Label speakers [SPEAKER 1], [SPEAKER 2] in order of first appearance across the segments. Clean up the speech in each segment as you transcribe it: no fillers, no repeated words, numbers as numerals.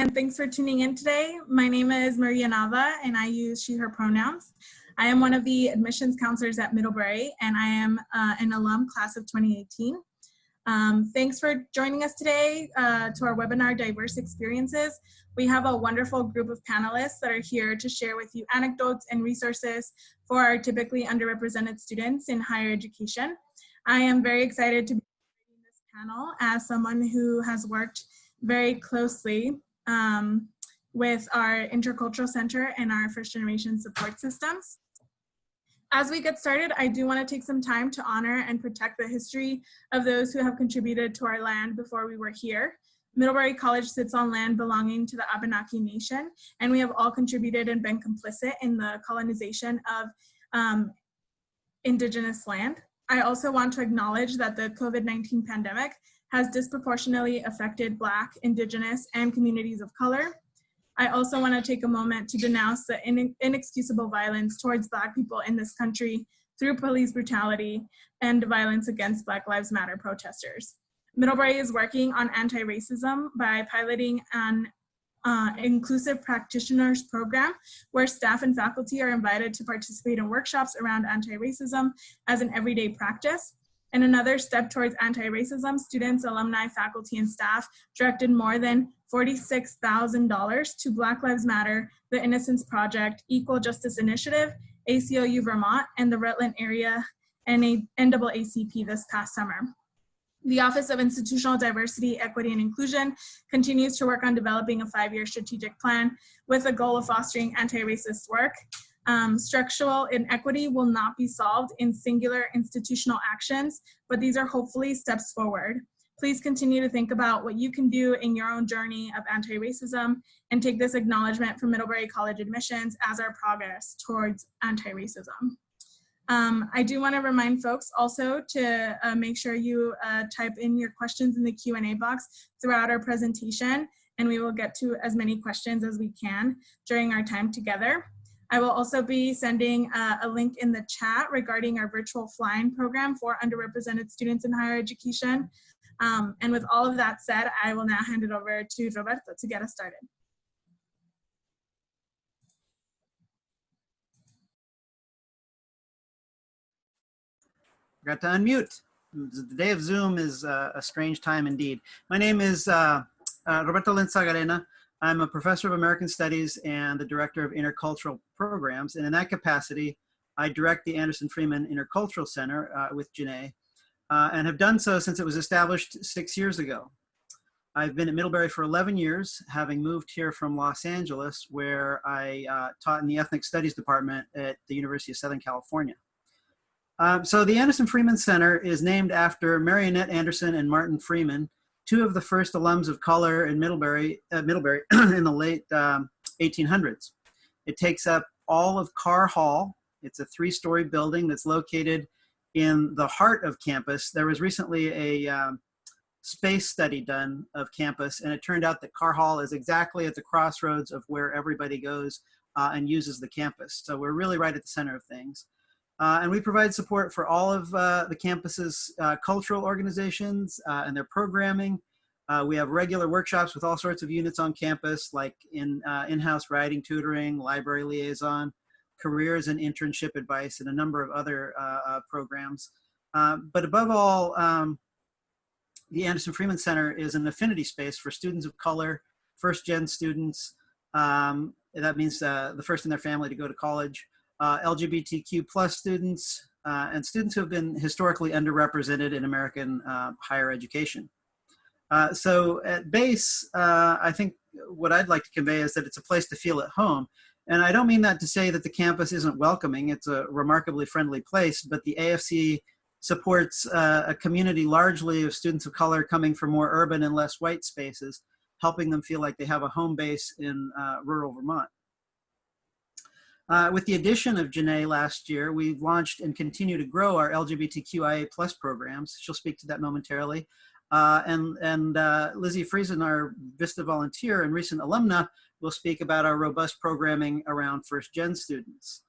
[SPEAKER 1] And thanks for tuning in today. My name is Maria Nava, and I use she, her pronouns. I am one of the admissions counselors at Middlebury, and I am an alum class of 2018. Thanks for joining us today to our webinar, Diverse Experiences. We have a wonderful group of panelists that are here to share with you anecdotes and resources for our typically underrepresented students in higher education. I am very excited to be leading this panel as someone who has worked very closely with our Intercultural Center and our first generation support systems. As we get started, I do want to take some time to honor and protect the history of those who have contributed to our land before we were here. Middlebury College sits on land belonging to the Abenaki Nation, and we have all contributed and been complicit in the colonization of Indigenous land. I also want to acknowledge that the COVID-19 pandemic has disproportionately affected Black, Indigenous, and communities of color. I also want to take a moment to denounce the inexcusable violence towards Black people in this country through police brutality and violence against Black Lives Matter protesters. Middlebury is working on anti-racism by piloting an inclusive practitioners program where staff and faculty are invited to participate in workshops around anti-racism as an everyday practice. In another step towards anti-racism, students, alumni, faculty, and staff directed more than $46,000 to Black Lives Matter, the Innocence Project, Equal Justice Initiative, ACLU Vermont, and the Rutland area NAACP this past summer. The Office of Institutional Diversity, Equity, and Inclusion continues to work on developing a 5-year strategic plan with the goal of fostering anti-racist work. Structural inequity will not be solved in singular institutional actions, but these are hopefully steps forward. Please continue to think about what you can do in your own journey of anti-racism and take this acknowledgement from Middlebury College admissions as our progress towards anti-racism. I do want to remind folks also to make sure you type in your questions in the Q&A box throughout our presentation, and we will get to as many questions as we can during our time together. I will also be sending a link in the chat regarding our virtual flying program for underrepresented students in higher education. And with all of that said, I will now hand it over to Roberto to get us started.
[SPEAKER 2] Got to unmute. The day of Zoom is a strange time indeed. My name is Roberto Linzagarena. I'm a professor of American Studies and the director of intercultural programs. And in that capacity, I direct the Anderson Freeman Intercultural Center with Janae and have done so since it was established 6 years ago. I've been at Middlebury for 11 years, having moved here from Los Angeles, where I taught in the Ethnic Studies Department at the University of Southern California. So the Anderson Freeman Center is named after Marionette Anderson and Martin Freeman, two of the first alums of color in Middlebury in the late 1800s. It takes up all of Carr Hall. It's a 3-story building that's located in the heart of campus. There was recently a space study done of campus, and it turned out that Carr Hall is exactly at the crossroads of where everybody goes and uses the campus. So we're really right at the center of things. And we provide support for all of the campus's cultural organizations and their programming. We have regular workshops with all sorts of units on campus, like in-house writing, tutoring, library liaison, careers and internship advice, and a number of other programs. But above all, the Anderson Freeman Center is an affinity space for students of color, first-gen students. That means the first in their family to go to college. LGBTQ plus students, and students who have been historically underrepresented in American higher education. So at base, I think what I'd like to convey is that it's a place to feel at home. And I don't mean that to say that the campus isn't welcoming. It's a remarkably friendly place, but the AFC supports a community largely of students of color coming from more urban and less white spaces, helping them feel like they have a home base in rural Vermont. With the addition of Janae last year, we've launched and continue to grow our LGBTQIA+ programs. She'll speak to that momentarily. And Lizzie Friesen, our VISTA volunteer and recent alumna, will speak about our robust programming around first-gen students.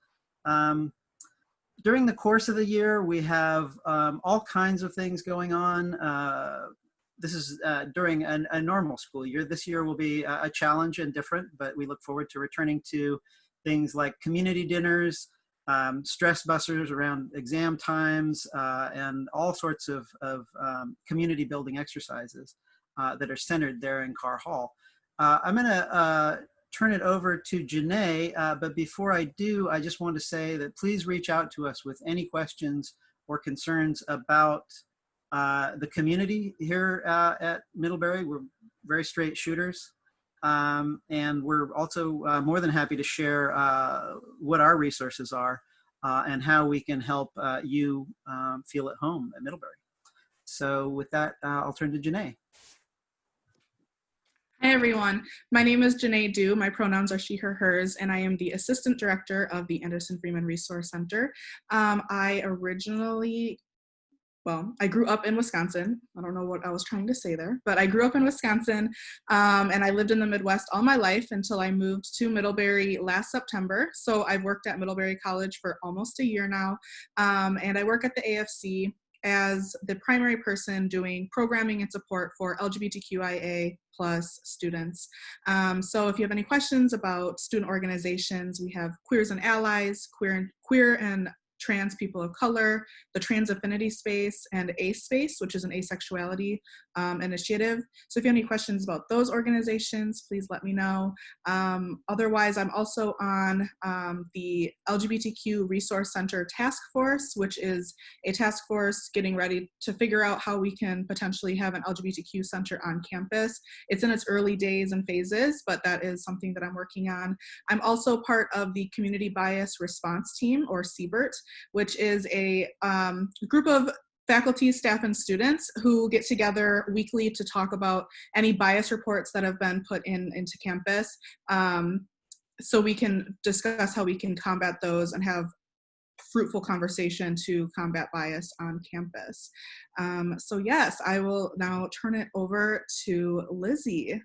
[SPEAKER 2] During the course of the year, we have all kinds of things going on. this is during a normal school year. This year will be a challenge and different, but we look forward to returning to things like community dinners, stress busters around exam times, and all sorts of community building exercises that are centered there in Carr Hall. I'm going to turn it over to Janae, but before I do, I just want to say that please reach out to us with any questions or concerns about the community here at Middlebury. We're very straight shooters. And we're also more than happy to share what our resources are and how we can help you feel at home at Middlebury. So with that, I'll turn to Janae.
[SPEAKER 3] Hi, everyone. My name is Janae Du. My pronouns are she, her, hers, and I am the Assistant Director of the Anderson Freeman Resource Center. I grew up in Wisconsin. I don't know what I was trying to say there, but I grew up in Wisconsin, and I lived in the Midwest all my life until I moved to Middlebury last September. So I've worked at Middlebury College for almost a year now, and I work at the AFC as the primary person doing programming and support for LGBTQIA+ students. So if you have any questions about student organizations, we have Queers and Allies, Queer and Trans People of Color, the Trans Affinity Space, and ACE Space, which is an asexuality initiative. So if you have any questions about those organizations, please let me know. Otherwise, I'm also on the LGBTQ Resource Center Task Force, which is a task force getting ready to figure out how we can potentially have an LGBTQ center on campus. It's in its early days and phases, but that is something that I'm working on. I'm also part of the Community Bias Response Team, or CBIRT, which is a group of faculty, staff, and students who get together weekly to talk about any bias reports that have been put into campus, so we can discuss how we can combat those and have fruitful conversation to combat bias on campus. So yes, I will now turn it over to Lizzie.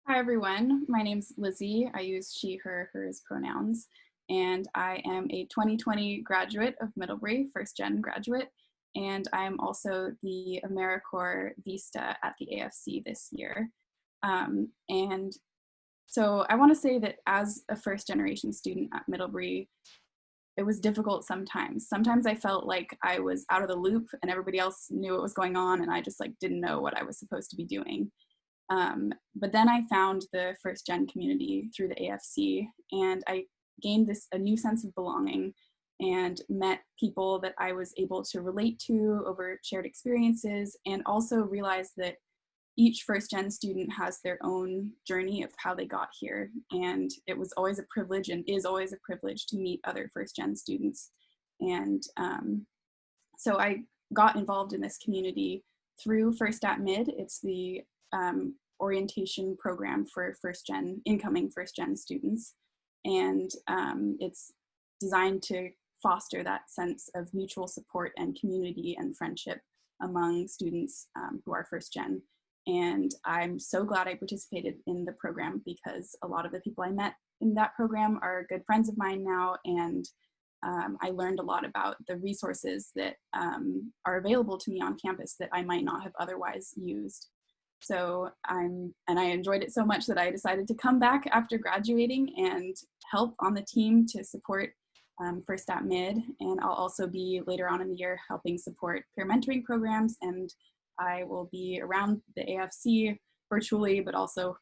[SPEAKER 4] Hi everyone, my name's Lizzie. I use she, her, hers pronouns, and I am a 2020 graduate of Middlebury, first gen graduate, and I'm also the AmeriCorps Vista at the AFC this year. And so I want to say that as a first generation student at Middlebury, it was difficult sometimes. Sometimes I felt like I was out of the loop and everybody else knew what was going on and I just didn't know what I was supposed to be doing. But then I found the first gen community through the AFC, and I gained a new sense of belonging and met people that I was able to relate to over shared experiences, and also realized that each first gen student has their own journey of how they got here. And it was always a privilege and is always a privilege to meet other first gen students. And so I got involved in this community through First at Mid. It's the orientation program for incoming first gen students. And it's designed to foster that sense of mutual support and community and friendship among students who are first gen. And I'm so glad I participated in the program, because a lot of the people I met in that program are good friends of mine now, and I learned a lot about the resources that are available to me on campus that I might not have otherwise used. So I enjoyed it so much that I decided to come back after graduating and help on the team to support First at Mid. And I'll also be later on in the year helping support peer mentoring programs, and I will be around the AFC virtually, but also,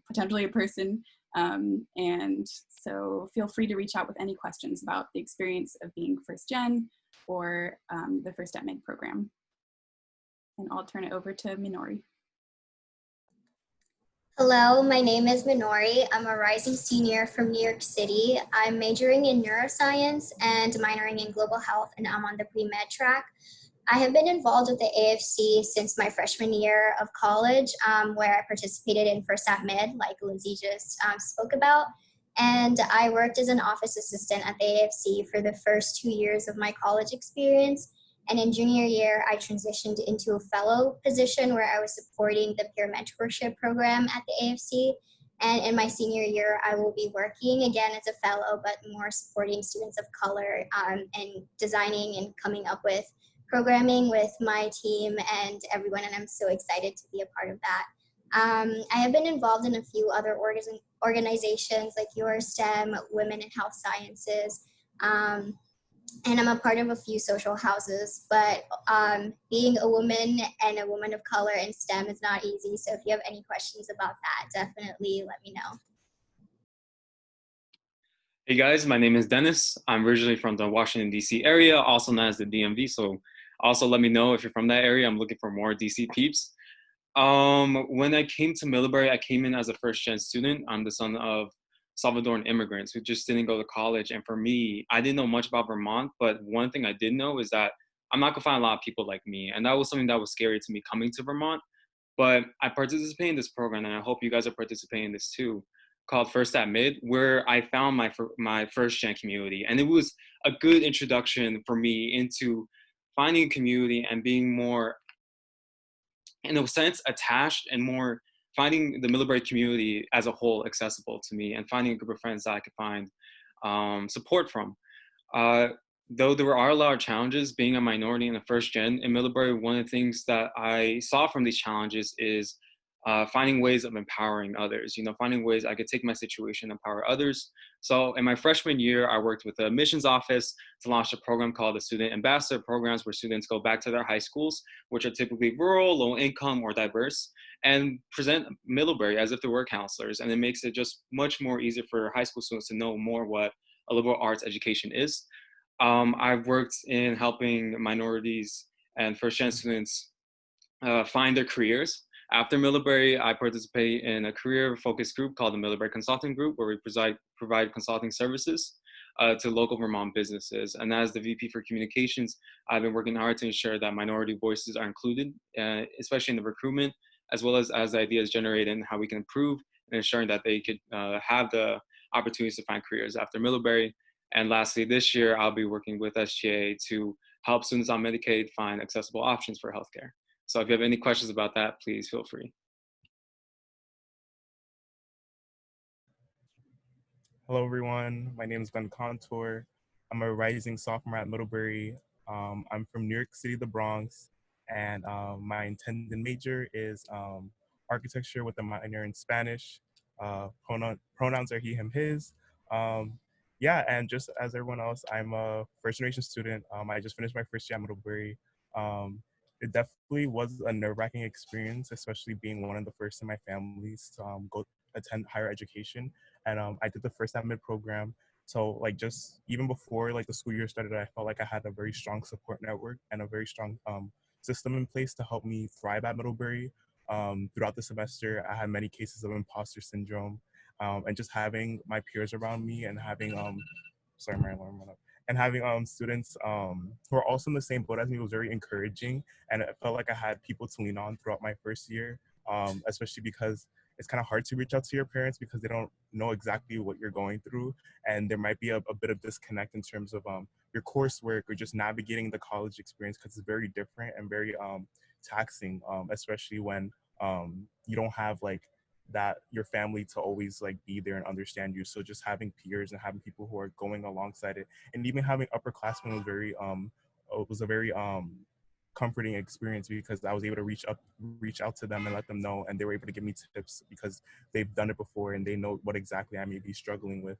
[SPEAKER 4] potentially in person. And so feel free to reach out with any questions about the experience of being first gen or the First at Mid program. And I'll turn it over to Minori.
[SPEAKER 5] Hello, my name is Minori. I'm a rising senior from New York City. I'm majoring in neuroscience and minoring in global health, and I'm on the pre-med track. I have been involved with the AFC since my freshman year of college, where I participated in First at Mid, like Lizzie just spoke about. And I worked as an office assistant at the AFC for the first 2 years of my college experience. And in junior year, I transitioned into a fellow position where I was supporting the peer mentorship program at the AFC. And in my senior year, I will be working again as a fellow, but more supporting students of color and designing and coming up with programming with my team and everyone, and I'm so excited to be a part of that. I have been involved in a few other organizations like Your STEM, Women in Health Sciences, and I'm a part of a few social houses, but being a woman and a woman of color in STEM is not easy. So if you have any questions about that, definitely let me know.
[SPEAKER 6] Hey guys, my name is Dennis. I'm originally from the Washington, D.C. area, also known as the DMV. So also let me know if you're from that area. I'm looking for more D.C. peeps. When I came to Middlebury, I came in as a first-gen student. I'm the son of Salvadoran immigrants who just didn't go to college. And for me, I didn't know much about Vermont, but one thing I did know is that I'm not gonna find a lot of people like me. And that was something that was scary to me coming to Vermont. But I participate in this program, and I hope you guys are participating in this too, called First at Mid, where I found my first-gen community. And it was a good introduction for me into finding a community and being more, in a sense, attached and more finding the Middlebury community as a whole accessible to me and finding a group of friends that I could find support from. Though there are a lot of challenges being a minority in the first gen in Middlebury, one of the things that I saw from these challenges is finding ways of empowering others, finding ways I could take my situation and empower others. So in my freshman year, I worked with the admissions office to launch a program called the Student Ambassador Programs, where students go back to their high schools, which are typically rural, low income, or diverse, and present Middlebury as if they were counselors. And it makes it just much more easier for high school students to know more what a liberal arts education is. I've worked in helping minorities and first-gen students find their careers. After Middlebury, I participate in a career-focused group called the Middlebury Consulting Group, where we provide consulting services to local Vermont businesses. And as the VP for Communications, I've been working hard to ensure that minority voices are included, especially in the recruitment, as well as ideas generated and how we can improve and ensuring that they could have the opportunities to find careers after Middlebury. And lastly, this year, I'll be working with SGA to help students on Medicaid find accessible options for healthcare. So if you have any questions about that, please feel free.
[SPEAKER 7] Hello, everyone. My name is Ben Contour. I'm a rising sophomore at Middlebury. I'm from New York City, the Bronx, and my intended major is architecture with a minor in Spanish. Pronouns are he, him, his. Yeah, and just as everyone else, I'm a first-generation student. I just finished my first year at Middlebury. It definitely was a nerve-wracking experience, especially being one of the first in my families to go attend higher education. And I did the first at mid program. So like just even before like the school year started, I felt like I had a very strong support network and a very strong system in place to help me thrive at Middlebury. Throughout the semester, I had many cases of imposter syndrome, and just having my peers around me and having sorry, my alarm went up. And having students who are also in the same boat as me was very encouraging, and it felt like I had people to lean on throughout my first year, especially because it's kind of hard to reach out to your parents because they don't know exactly what you're going through, and there might be a bit of disconnect in terms of your coursework or just navigating the college experience because it's very different and very taxing, especially when you don't have like that your family to always like be there and understand you. So just having peers and having people who are going alongside it, and even having upperclassmen was a very comforting experience because I was able to reach out to them and let them know, and they were able to give me tips because they've done it before and they know what exactly I may be struggling with.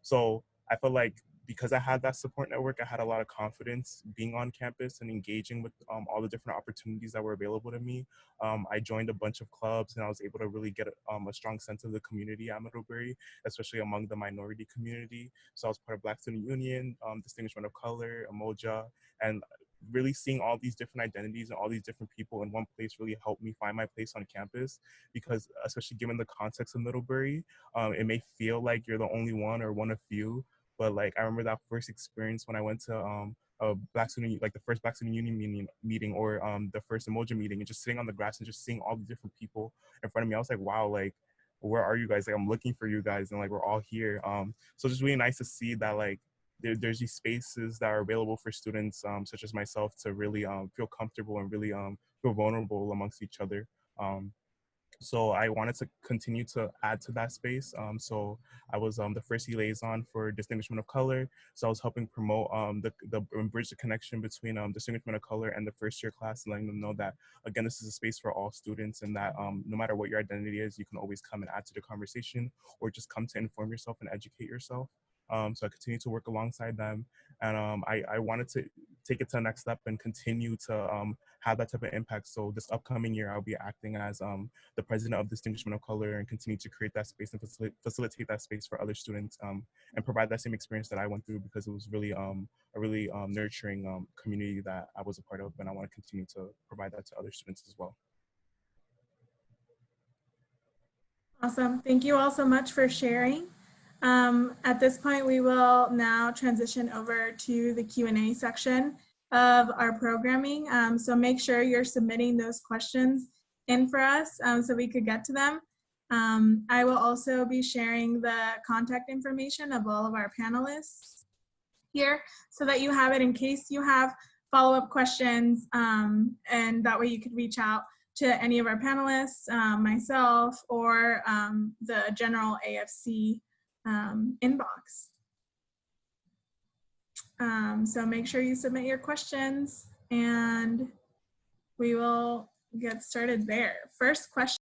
[SPEAKER 7] So I felt like because I had that support network, I had a lot of confidence being on campus and engaging with all the different opportunities that were available to me. I joined a bunch of clubs and I was able to really get a strong sense of the community at Middlebury, especially among the minority community. So I was part of Black Student Union, Distinguished Men of Color, Umoja, and really seeing all these different identities and all these different people in one place really helped me find my place on campus, because especially given the context of Middlebury, it may feel like you're the only one or one of few, but like I remember that first experience when I went to a Black Student, like the first Black Student Union meeting or the first Umoja meeting, and just sitting on the grass and just seeing all the different people in front of me. I was like, wow, like where are you guys? Like I'm looking for you guys, and like we're all here. So it's just really nice to see that like there's these spaces that are available for students such as myself to really feel comfortable and really feel vulnerable amongst each other. So I wanted to continue to add to that space. So I was the first liaison for Distinguishment of Color. So I was helping promote bridge the connection between Distinguishment of Color and the first year class, letting them know that, again, this is a space for all students, and that no matter what your identity is, you can always come and add to the conversation, or just come to inform yourself and educate yourself. So I continue to work alongside them, and I wanted to take it to the next step and continue to have that type of impact. So this upcoming year, I'll be acting as the president of Distinguishment of Color, and continue to create that space and facilitate that space for other students, and provide that same experience that I went through, because it was really a really nurturing community that I was a part of, and I want to continue to provide that to other students as well.
[SPEAKER 1] Awesome. Thank you all so much for sharing. At this point, we will now transition over to the Q&A section of our programming. So make sure you're submitting those questions in for us so we could get to them. I will also be sharing the contact information of all of our panelists here so that you have it in case you have follow-up questions, and that way you could reach out to any of our panelists, myself, or the general AFC inbox. So make sure you submit your questions, and we will get started there. First question.